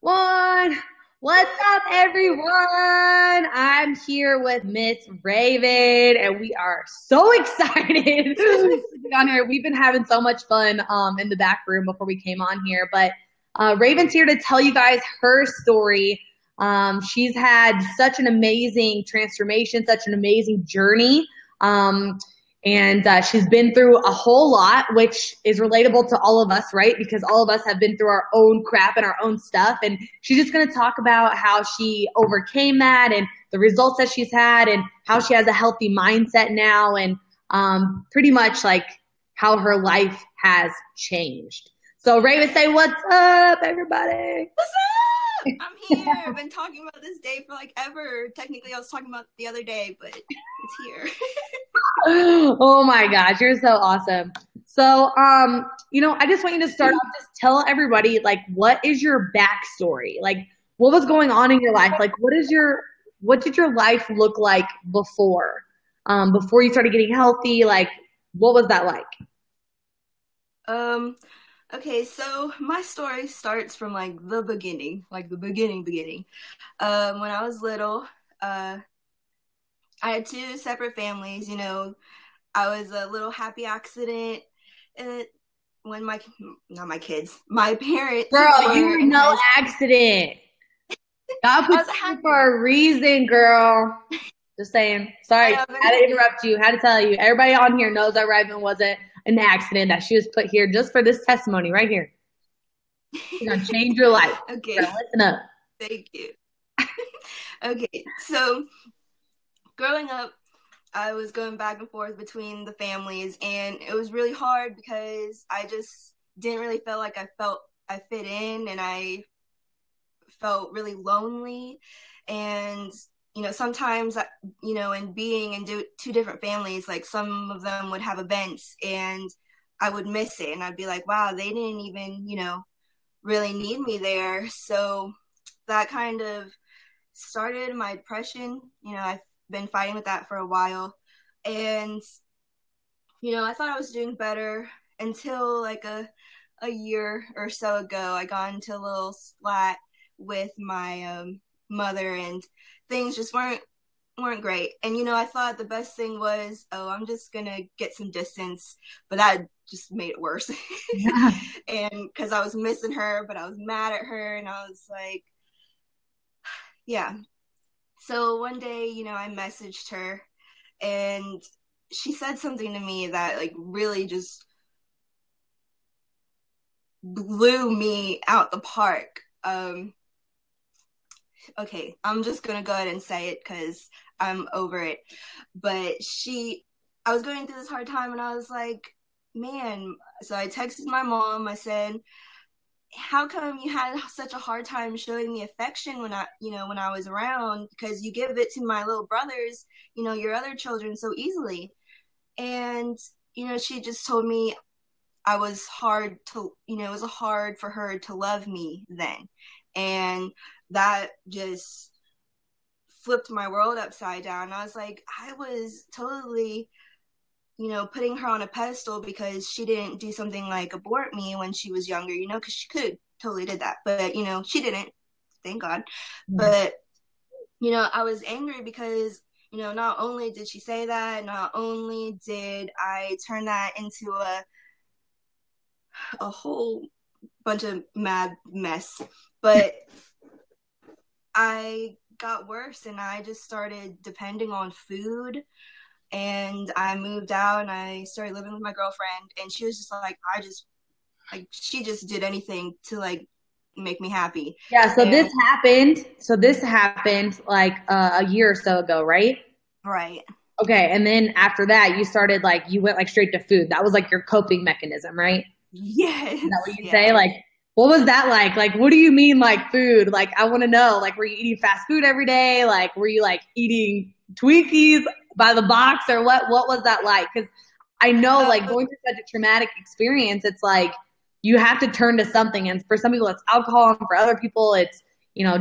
One. What's up, everyone? I'm here with Miss Raven, and we are so excited to be on here. We've been having so much fun in the back room before we came on here, but Raven's here to tell you guys her story. She's had such an amazing transformation, such an amazing journey. And she's been through a whole lot, which is relatable to all of us, right? Because all of us have been through our own crap and our own stuff. And she's just going to talk about how she overcame that and the results that she's had and how she has a healthy mindset now and pretty much like how her life has changed. So Raven, say what's up, everybody. What's up? I'm here. I've been talking about this day for like ever. Technically, I was talking about the other day, but it's here. Oh my gosh, you're so awesome. So, I just want you to start off, just tell everybody, like, what is your backstory? Like, what was going on in your life? Like, what did your life look like before you started getting healthy? Like, what was that like? Okay, so my story starts from like the beginning. When I was little, I had two separate families. I was a little happy accident when my parents. Girl, you were no accident. God put you for a reason, girl. Just saying. Sorry, I had to interrupt you. Had to tell you. Everybody on here knows that Raven wasn't an accident, that she was put here just for this testimony right here. She's gonna change your life. Okay. Girl, listen up. Thank you. Okay, so growing up, I was going back and forth between the families, and it was really hard because I just didn't really feel like I fit in, and I felt really lonely. And sometimes, in being in two different families, like some of them would have events and I would miss it. And I'd be like, wow, they didn't even, really need me there. So that kind of started my depression. I've been fighting with that for a while. And, I thought I was doing better until like a year or so ago. I got into a little spat with my mother, and things just weren't great. And I thought the best thing was, I'm just gonna get some distance, but that just made it worse. Yeah. And because I was missing her, but I was mad at her, and I was like, yeah. So one day, I messaged her, and she said something to me that like really just blew me out the park. Okay, I'm just gonna go ahead and say it because I'm over it. But I was going through this hard time, and I was like, man. So I texted my mom. I said, how come you had such a hard time showing me affection when I was around? Because you give it to my little brothers, your other children, so easily. And she just told me it was hard for her to love me then. And that just flipped my world upside down. I was like, I was totally, putting her on a pedestal because she didn't do something like abort me when she was younger, because she could totally did that. But, she didn't, thank God. Mm-hmm. But, I was angry because, not only did she say that, not only did I turn that into a whole bunch of mad mess, but I got worse, and I just started depending on food. And I moved out, and I started living with my girlfriend, and she was just like, she just did anything to like make me happy. Yeah. So this happened like a year or so ago, right? Right. Okay. And then after that, you went like straight to food. That was like your coping mechanism, right? Yes. Is that what you say? Like, what was that like? Like, what do you mean, like, food? Like, I want to know, like, were you eating fast food every day? Like, were you, like, eating Twinkies by the box? Or what was that like? Because I know, like, going through such a traumatic experience, it's like you have to turn to something. And for some people, it's alcohol. And for other people, it's,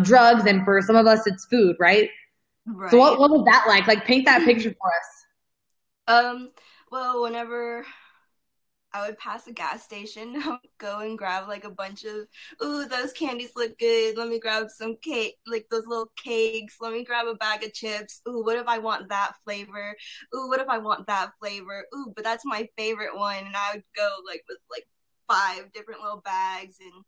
drugs. And for some of us, it's food, right? Right. So what was that like? Like, paint that picture for us. Well, whenever I would pass a gas station, I would go and grab like a bunch of, ooh, those candies look good. Let me grab some cake, like those little cakes. Let me grab a bag of chips. Ooh, what if I want that flavor? Ooh, what if I want that flavor? Ooh, but that's my favorite one. And I would go like with like 5 different little bags, and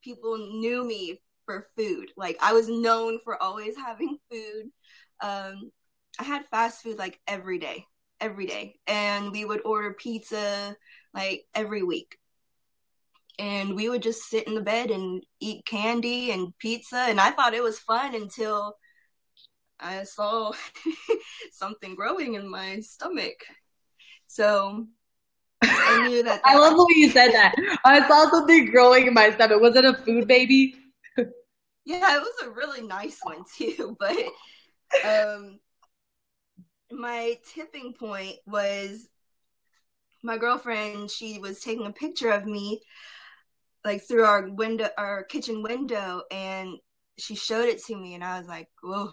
people knew me for food. Like I was known for always having food. I had fast food like every day, and we would order pizza like every week, and we would just sit in the bed and eat candy and pizza, and I thought it was fun until I saw something growing in my stomach. So I knew that I love the way you said that. I saw something growing in my stomach. Was it a food baby? Yeah, it was a really nice one too, but my tipping point was my girlfriend. She was taking a picture of me like through our kitchen window, and she showed it to me, and I was like, whoa.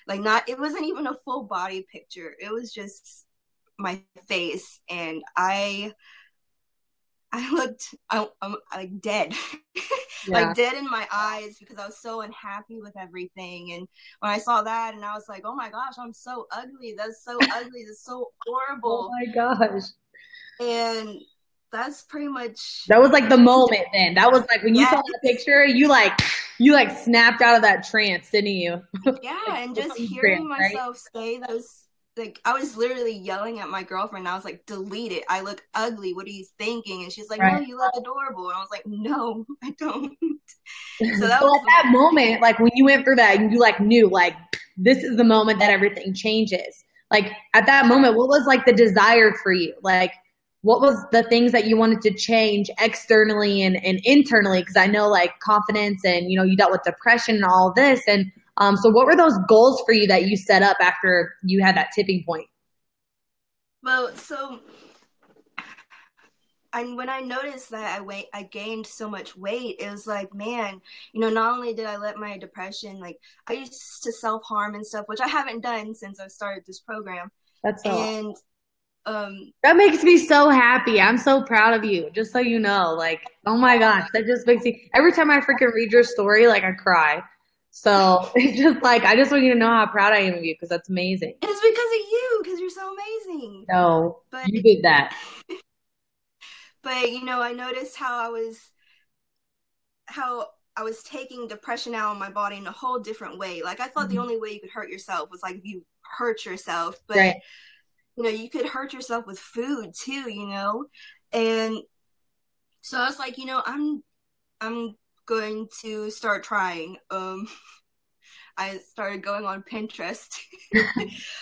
Like it wasn't even a full body picture. It was just my face, and I looked, I'm like dead, like dead in my eyes, because I was so unhappy with everything. And when I saw that, and I was like, oh my gosh, I'm so ugly. That's so ugly. That's so horrible. Oh my gosh. And that's pretty much. That was like the moment then. That was like when you saw the picture, you snapped out of that trance, didn't you? Yeah, and just hearing myself say those. Like, I was literally yelling at my girlfriend. I was like, delete it. I look ugly. What are you thinking? And she's like, no, you look adorable. And I was like, no, I don't. So that was at that moment, like when you went through that, and you like knew like this is the moment that everything changes. Like at that moment, what was like the desire for you? Like what was the things that you wanted to change externally and internally? Because I know like confidence and, you know, you dealt with depression and all of this. And so what were those goals for you that you set up after you had that tipping point? Well, so when I noticed that I gained so much weight, it was like, man, you know, not only did I let my depression, like I used to self-harm and stuff, which I haven't done since I started this program. That's so and that makes me so happy. I'm so proud of you. Just so you know, like, oh my gosh, that just makes me, every time I freaking read your story, like I cry. So it's just like, I just want you to know how proud I am of you, because that's amazing. It's because of you, because you're so amazing. No, but you did that. But, you know, I noticed how I was taking depression out on my body in a whole different way. Like, I thought the only way you could hurt yourself was like if you hurt yourself. But, you know, you could hurt yourself with food too, you know? And so I was like, you know, I'm going to start trying. I started going on Pinterest.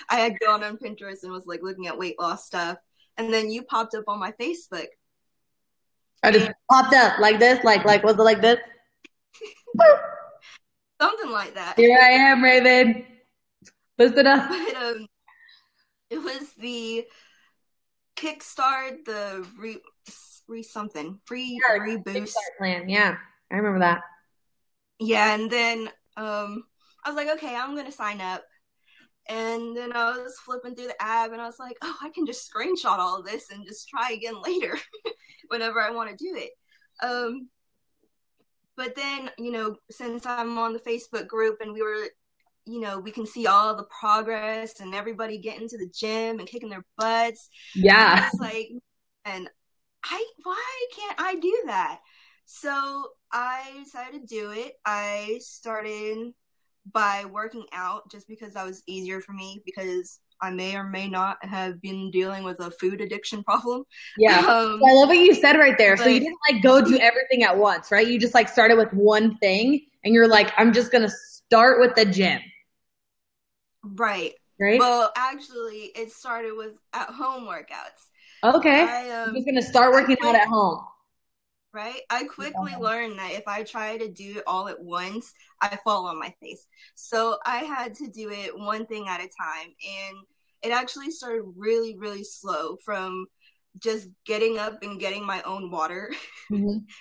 I had gone on Pinterest and was like looking at weight loss stuff. And then you popped up on my Facebook. I just popped up like this, like was it like this? Something like that. Here I am, Raven. Listen up. But, it was the Kickstart, the free boost Kickstart plan. Yeah, I remember that. Yeah, and then I was like, okay, I'm gonna sign up. And then I was flipping through the app, and I was like, oh, I can just screenshot all of this and just try again later whenever I want to do it. But then, you know, since I'm on the Facebook group and we were, you know, we can see all the progress and everybody getting to the gym and kicking their butts. Yeah. It's like, and why can't I do that? So I decided to do it. I started by working out just because that was easier for me, because I may or may not have been dealing with a food addiction problem. Yeah. I love what you said right there. So you didn't like go do everything at once, right? You just like started with one thing and you're like, I'm just going to start with the gym. Right. Right. Well, actually it started with at home workouts. Okay. I'm just going to start working out at home. Right? I quickly learned that if I try to do it all at once, I fall on my face. So I had to do it one thing at a time. And it actually started really, really slow, from just getting up and getting my own water,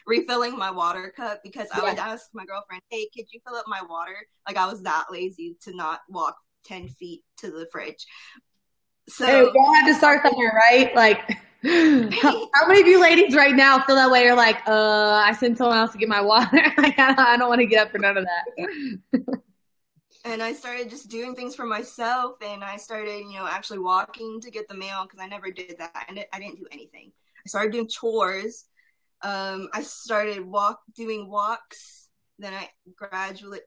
refilling my water cup, because I would ask my girlfriend, hey, could you fill up my water? Like, I was that lazy to not walk 10 feet to the fridge. So hey, we all have to start somewhere, right? Like, How many of you ladies right now feel that way? You're like, I sent someone else to get my water. Like, I don't want to get up for none of that. And I started just doing things for myself, and I started, actually walking to get the mail, because I never did that. I didn't do anything. I started doing chores. I started doing walks. Then I graduated,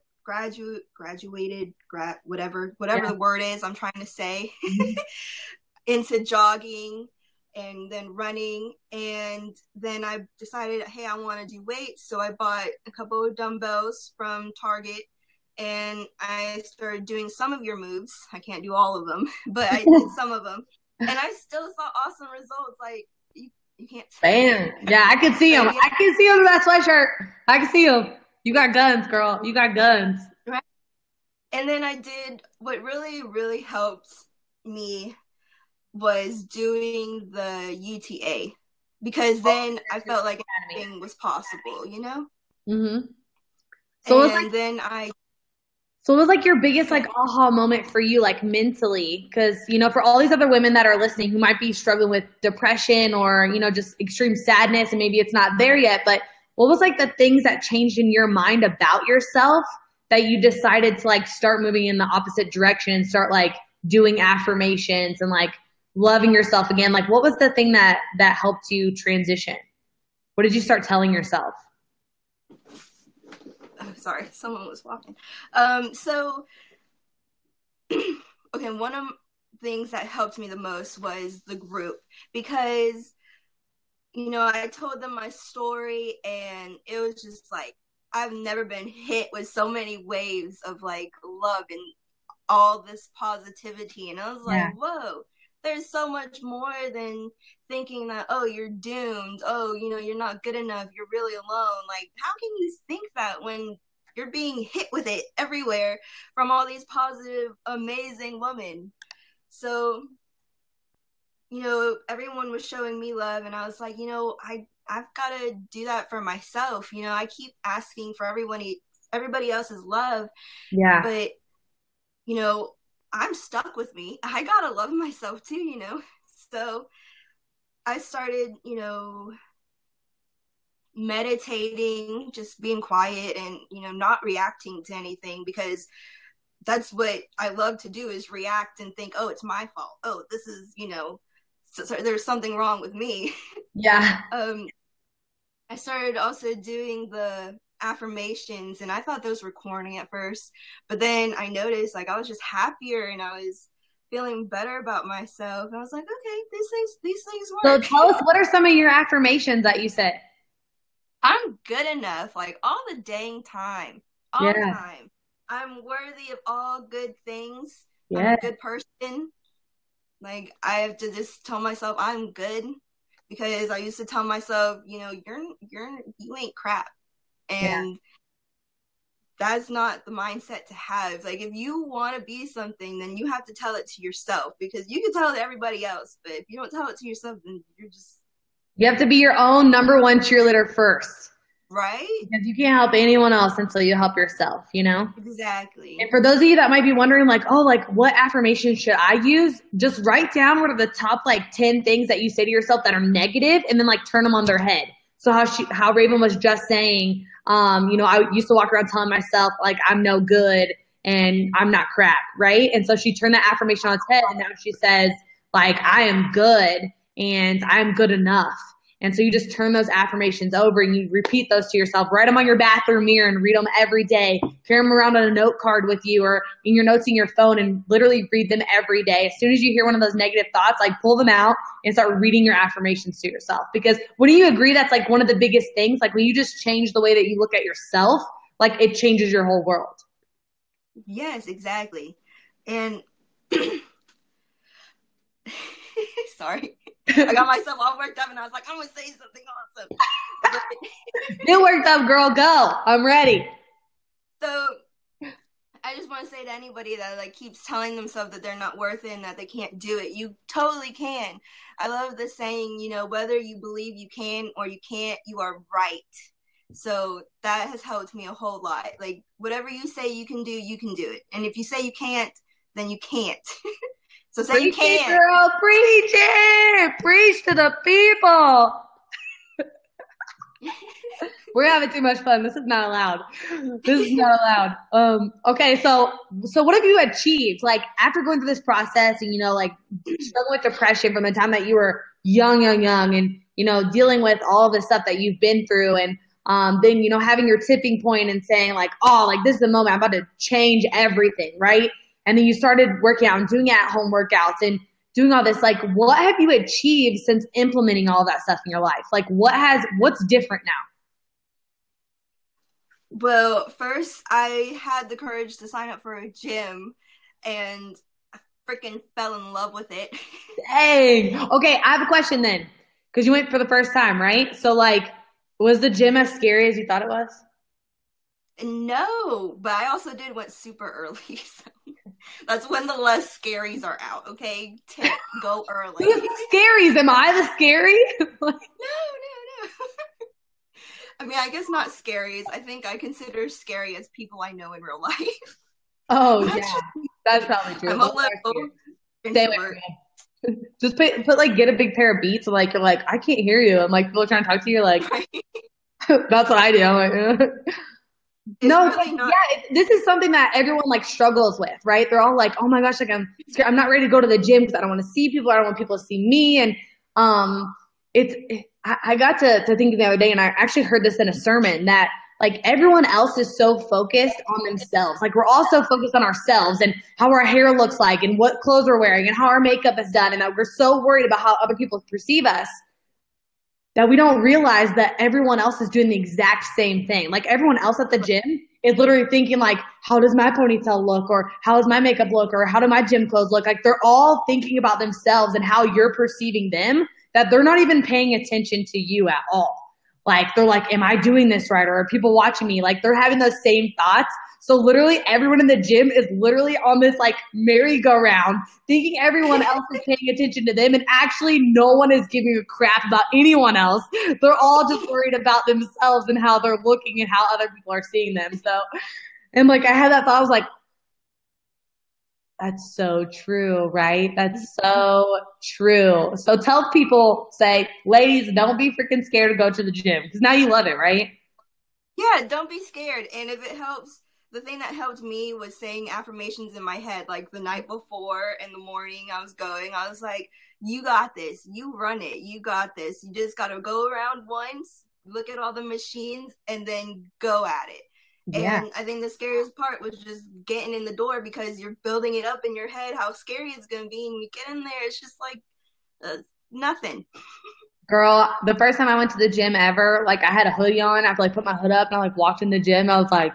whatever the word is I'm trying to say, into jogging and then running. And then I decided, hey, I want to do weights. So I bought a couple of dumbbells from Target, and I started doing some of your moves. I can't do all of them, but I did some of them. And I still saw awesome results. Like, you can't. Bam. Yeah, I can see them. I can see them in that sweatshirt. I can see them. You got guns, girl. You got guns. Right. And then I did what really, really helped me was doing the UTA, because then I felt like anything was possible, Mm-hmm. So it was like your biggest like aha moment for you, like mentally, because for all these other women that are listening who might be struggling with depression or just extreme sadness, and maybe it's not there yet, but what was like the things that changed in your mind about yourself that you decided to like start moving in the opposite direction and start like doing affirmations and like loving yourself again? Like, what was the thing that helped you transition? What did you start telling yourself? Sorry, someone was walking. So, okay, one of the things that helped me the most was the group, because, I told them my story, and it was just like, I've never been hit with so many waves of like love and all this positivity. And I was like, whoa, there's so much more than thinking that, oh, you're doomed. Oh, you're not good enough. You're really alone. Like, how can you think that when you're being hit with it everywhere from all these positive, amazing women? So, everyone was showing me love, and I was like, I've got to do that for myself. I keep asking for everybody else's love. Yeah. But, I'm stuck with me. I got to love myself too, So I started, meditating, just being quiet and, not reacting to anything, because that's what I love to do, is react and think, oh, it's my fault. Oh, this is, so there's something wrong with me. Yeah. I started also doing the affirmations, and I thought those were corny at first, but then I noticed like I was just happier, and I was feeling better about myself. And I was like, okay, these things work. So tell us, what are some of your affirmations that you said? I'm good enough, like all the dang time, all the time. I'm worthy of all good things. I'm a good person. Like, I have to just tell myself I'm good, because I used to tell myself, you ain't crap. And that's not the mindset to have. Like, if you want to be something, then you have to tell it to yourself, because you can tell it to everybody else, but if you don't tell it to yourself, then you have to be your own number one cheerleader first. Right? Because you can't help anyone else until you help yourself, Exactly. And for those of you that might be wondering, like, oh, like, what affirmation should I use? Just write down what are the top, like, 10 things that you say to yourself that are negative, and then, like, turn them on their head. So how Raven was just saying, I used to walk around telling myself, like, I'm no good and I'm not crap, right? And so she turned that affirmation on its head, and now she says, like, I am good and I'm good enough. And so you just turn those affirmations over, and you repeat those to yourself. Write them on your bathroom mirror and read them every day. Carry them around on a note card with you or in your notes in your phone, and literally read them every day. As soon as you hear one of those negative thoughts, like, pull them out and start reading your affirmations to yourself. Because wouldn't you agree that's like one of the biggest things? Like, when you just change the way that you look at yourself, like, it changes your whole world. Yes, exactly. And sorry. I got myself all worked up, and I was like, I'm going to say something awesome. Get worked up, girl. Go. I'm ready. So I just want to say to anybody that like keeps telling themselves that they're not worth it and that they can't do it, you totally can. I love the saying, whether you believe you can or you can't, you are right. So that has helped me a whole lot. Like, whatever you say you can do it. And if you say you can't, then you can't. So say you Preach it, can. girl. Preach it. Preach to the people. We're having too much fun. This is not allowed. This is not allowed. Okay, so what have you achieved? Like after going through this process and, you know, like struggling with depression from the time that you were young and, you know, dealing with all the stuff that you've been through and then, you know, having your tipping point and saying like, oh, like this is the moment I'm about to change everything, right? And then you started working out and doing at-home workouts and doing all this. Like what have you achieved since implementing all that stuff in your life? Like what's different now? Well, first I had the courage to sign up for a gym and I freaking fell in love with it. Dang. Okay, I have a question then. Because you went for the first time, right? So like, was the gym as scary as you thought it was? No, but I also did went super early. So that's when the less scaries are out, okay? Tip, go early. Who's the scaries? Am I the scary? No. I mean, I guess not scaries. I think I consider scary as people I know in real life. Oh, yeah. That's probably true. I'm a little introvert. Just put like, get a big pair of Beats. Like, you're like, I can't hear you. And like, people are trying to talk to you. Like, Right. That's what I do. I'm like, no, really not. yeah, this is something that everyone like struggles with, right? They're all like, oh my gosh, like I'm scared. I'm not ready to go to the gym because I don't want to see people. I don't want people to see me. And I got to thinking the other day, and I actually heard this in a sermon that like everyone else is so focused on themselves. Like we're all so focused on ourselves and how our hair looks like and what clothes we're wearing and how our makeup is done. And that we're so worried about how other people perceive us that we don't realize that everyone else is doing the exact same thing. Like everyone else at the gym is literally thinking like, how does my ponytail look? Or how does my makeup look? Or how do my gym clothes look? Like they're all thinking about themselves and how you're perceiving them, that they're not even paying attention to you at all. Like they're like, am I doing this right? Or are people watching me? Like they're having those same thoughts. So literally everyone in the gym is literally on this like merry-go-round thinking everyone else is paying attention to them, and actually no one is giving a crap about anyone else. They're all just worried about themselves and how they're looking and how other people are seeing them. So, and like I had that thought, I was like, that's so true, right? That's so true. So tell people, say, ladies, don't be freaking scared to go to the gym because now you love it, right? Yeah, don't be scared. And if it helps, the thing that helped me was saying affirmations in my head. Like the night before in the morning I was like, you got this. You run it. You got this. You just got to go around once, look at all the machines, and then go at it. Yeah. And I think the scariest part was just getting in the door because you're building it up in your head how scary it's going to be. And you get in there, it's just like nothing. Girl, the first time I went to the gym ever, like I had a hoodie on. I like put my hood up and I like walked in the gym. I was like,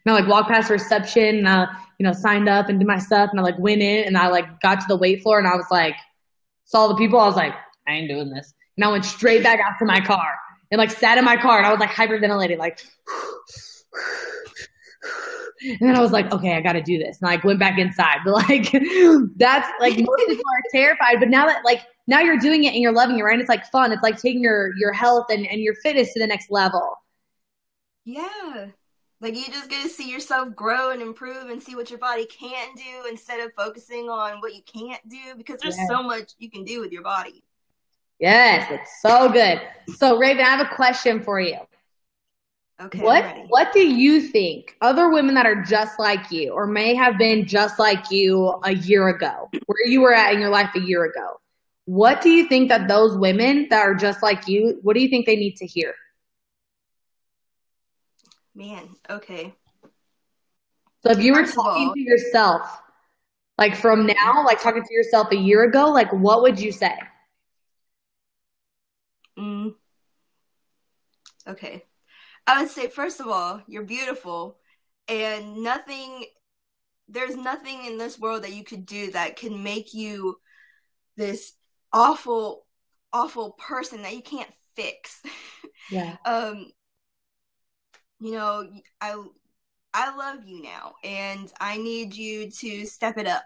and I like walked past reception and I, you know, signed up and did my stuff and I like went in and I like got to the weight floor and I was like, saw the people. I was like, I ain't doing this. And I went straight back out to my car and like sat in my car and I was like hyperventilating, like, and then I was like, okay, I got to do this. And I like went back inside. But like, that's like, most people are terrified. But now that like, now you're doing it and you're loving it, right? And it's like fun. It's like taking your health and your fitness to the next level. Yeah. Like you just get to see yourself grow and improve and see what your body can do instead of focusing on what you can't do, because there's so much you can do with your body. Yes, it's so good. So Raven, I have a question for you. Okay. What do you think other women that are just like you or may have been just like you a year ago, where you were at in your life a year ago, what do you think that those women that are just like you, what do you think they need to hear? Man, okay. So if you were talking to yourself, like from now, like talking to yourself a year ago, like what would you say? Okay. I would say, first of all, you're beautiful, and there's nothing in this world that you could do that can make you this awful, awful person that you can't fix. Yeah. You know, I love you now, and I need you to step it up.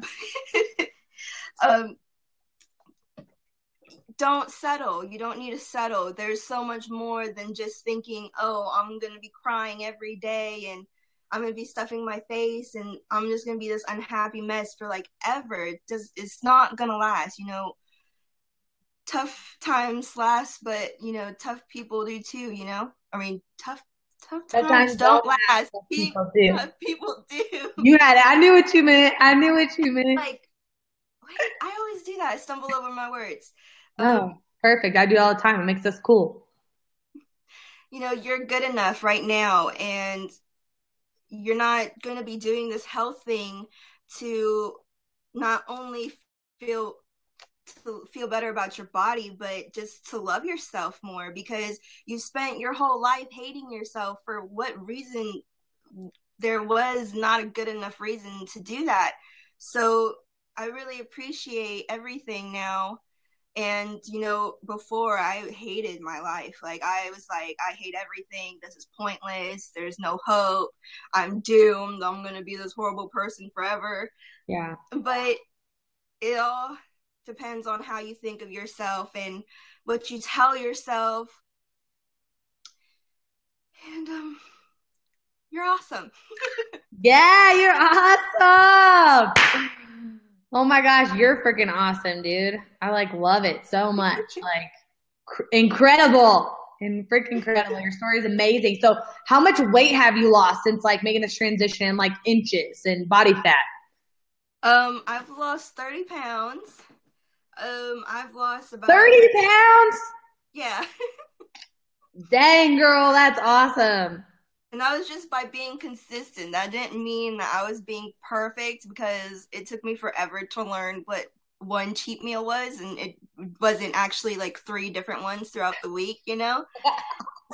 Don't settle. You don't need to settle. There's so much more than just thinking, oh, I'm going to be crying every day and I'm going to be stuffing my face and I'm just going to be this unhappy mess for like ever. It's not going to last, you know. Tough times last, but you know, tough people do too, you know? I mean, tough times don't last. People do. Tough people do. You had it. I knew what you meant. I knew what you meant. Like, wait, I always do that. I stumble over my words. Oh, perfect. I do it all the time. It makes us cool. You know, you're good enough right now, and you're not going to be doing this health thing to not only feel better about your body, but just to love yourself more, because you spent your whole life hating yourself for what reason? There was not a good enough reason to do that. So I really appreciate everything now. And, you know, before I hated my life. Like, I was like, I hate everything. This is pointless. There's no hope. I'm doomed. I'm going to be this horrible person forever. Yeah. But it all depends on how you think of yourself and what you tell yourself. And you're awesome. Yeah, you're awesome. Oh my gosh, you're freaking awesome, dude. I like love it so much. Like incredible. And freaking incredible. Your story is amazing. So how much weight have you lost since like making this transition, like inches and body fat? I've lost 30 pounds. I've lost about 30 pounds? Yeah. Dang, girl, that's awesome. And that was just by being consistent. That didn't mean that I was being perfect, because it took me forever to learn what one cheat meal was, and it wasn't actually like 3 different ones throughout the week, you know?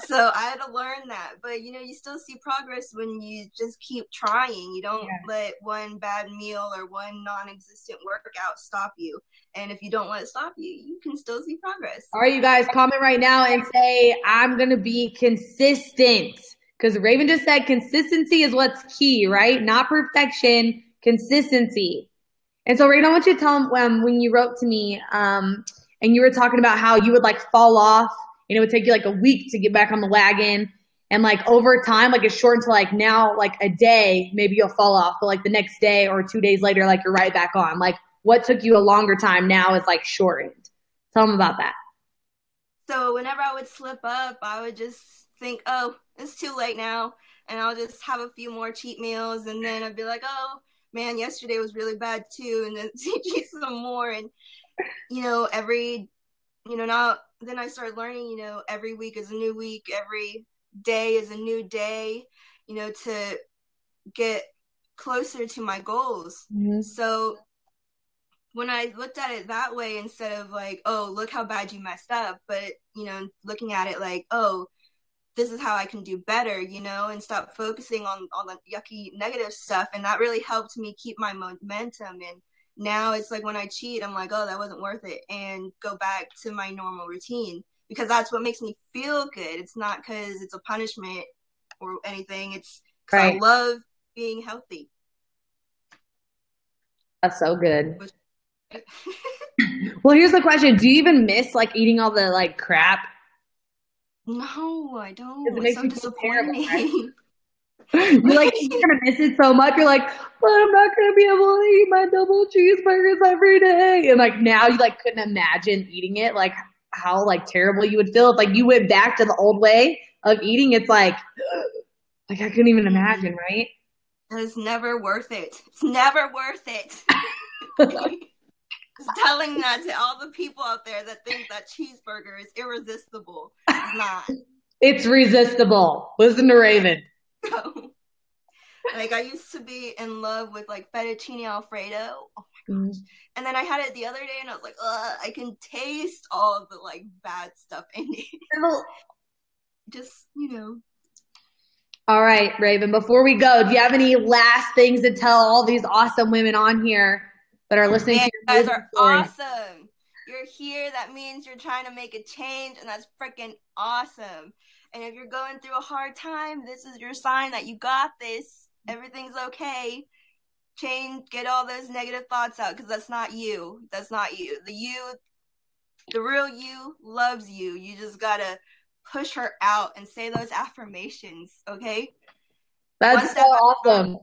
So I had to learn that. But, you know, you still see progress when you just keep trying. You don't let one bad meal or one non-existent workout stop you. And if you don't let it stop you, you can still see progress. All right, you guys, comment right now and say, I'm going to be consistent. Because Raven just said consistency is what's key, right? Not perfection, consistency. And so, Raven, I want you to tell them when you wrote to me and you were talking about how you would like fall off, and it would take you like a week to get back on the wagon. And like over time, like it's shortened to like now, like a day, maybe you'll fall off, but like the next day or 2 days later, like you're right back on. Like what took you a longer time now is like shortened. Tell them about that. So whenever I would slip up, I would just think, oh, it's too late now. And I'll just have a few more cheat meals. And then I'd be like, oh, man, yesterday was really bad too. And then eat some more. And, you know, then I started learning, you know, every week is a new week. Every day is a new day, you know, to get closer to my goals. Mm-hmm. So when I looked at it that way, instead of like, oh, look how bad you messed up, but, you know, looking at it like, oh, this is how I can do better, you know, and stop focusing on all the yucky negative stuff. And that really helped me keep my momentum. And now it's like when I cheat, I'm like, oh, that wasn't worth it, and go back to my normal routine, because that's what makes me feel good. It's not because it's a punishment or anything. It's because I love being healthy. That's so good. Well, here's the question. Do you even miss like eating all the like crap? No, I don't. It's so disappointing. Terrible, right? You're like, you're gonna miss it so much. You're like, well, I'm not gonna be able to eat my double cheeseburgers every day. And like now you like couldn't imagine eating it. Like how like terrible you would feel if like you went back to the old way of eating. It's like I couldn't even imagine, right? It's never worth it. It's never worth it. Just telling that to all the people out there that think that cheeseburger is irresistible. It's not. It's resistible. Listen to Raven. Like I used to be in love with like fettuccine Alfredo. Oh my gosh. And then I had it the other day and I was like, ugh, I can taste all of the like bad stuff in it. Just, you know. All right, Raven, before we go, do you have any last things to tell all these awesome women on here that are listening to you guys are awesome. You're here. That means you're trying to make a change, and that's freaking awesome. And if you're going through a hard time, this is your sign that you got this. Everything's okay. Change, get all those negative thoughts out, because that's not you. That's not you. The real you loves you. You just gotta push her out and say those affirmations, okay? That's so awesome.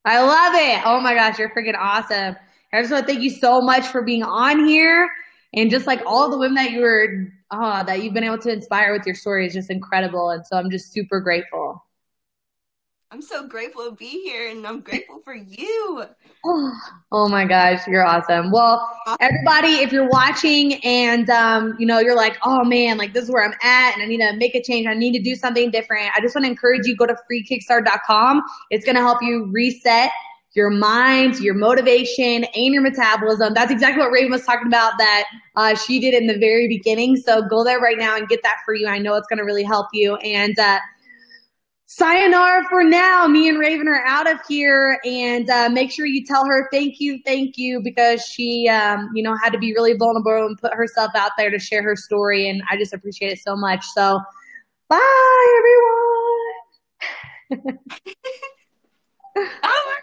I love it. Oh my gosh, you're freaking awesome. I just want to thank you so much for being on here, and just like all the women that you've been able to inspire with your story is just incredible. And so I'm just super grateful. I'm so grateful to be here, and I'm grateful for you. Oh my gosh, you're awesome. Well, everybody, if you're watching and you're like, oh man, like this is where I'm at and I need to make a change, I need to do something different, I just want to encourage you, go to freekickstart.com. It's going to help you reset your mind, your motivation, and your metabolism. That's exactly what Raven was talking about that she did in the very beginning. So go there right now and get that for you. I know it's going to really help you. And sayonara for now. Me and Raven are out of here, and make sure you tell her thank you, because she, had to be really vulnerable and put herself out there to share her story, and I just appreciate it so much. So, bye, everyone. Oh my